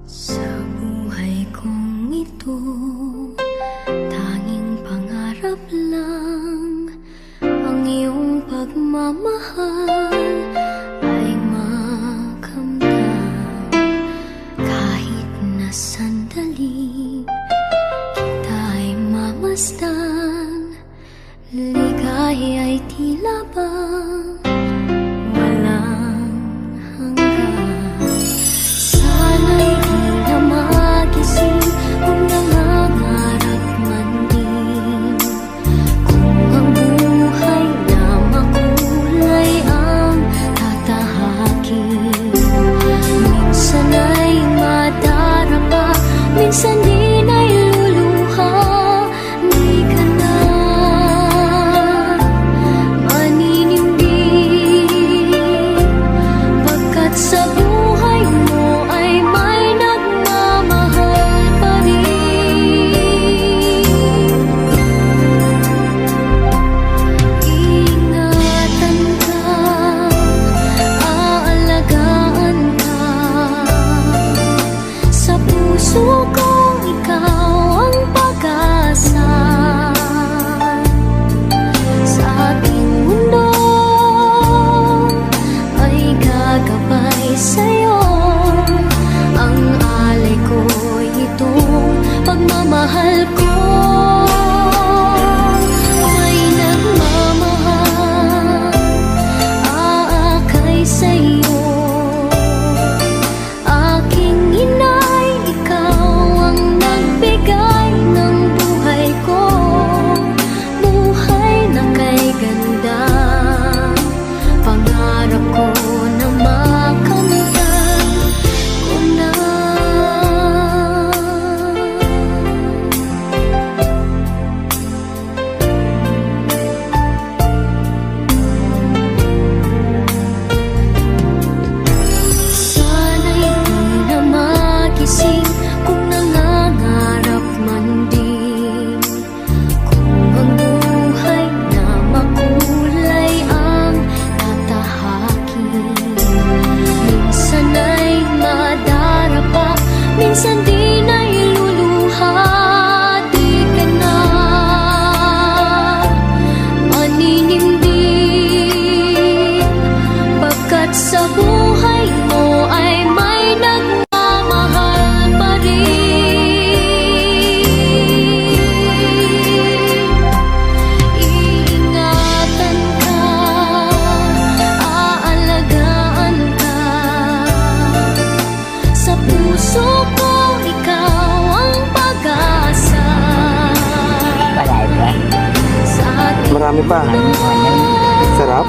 Sa buhay kong ito, tanging pangarap lang ang iyong pagmamahal ay makamtan. Kahit na sandali kita'y mamasdan, ligay ay tila bang walang hanggan. Sana'y di na magising kung nangangarap man din, kung ang buhay na makulay ang tatahakin. Minsan ay madarapa, minsan din ay luluha. Di ka na maninindig, pagkat sa buhay mo ay may nagmamahal pa rin. Ingatan ka, aalagaan ka, sa puso kong ikaw ang pag-asa. Sa ating mundo ay gagabay sa'yo, ang alay ko'y itong pagmamahal ko. May nagmamahal, aakay sa'yo. Aking inay, ikaw ang nagbigay ng buhay ko, buhay na kay ganda. Pangarap ko na makamtan ko na. Sana'y di na magising kung nangangarap man din, kung ang buhay na makulay ang tatahakin. Minsan ay madarapa, minsan din ay luluha. Di ka na maninindig, pagkat sa buhay mo ay may nagmamahal pa rin. Iingatan ka, aalagaan ka, sa puso ko ikaw ang pag-asa. Marami pa. Sa ating Marami pa. mundo Sarap.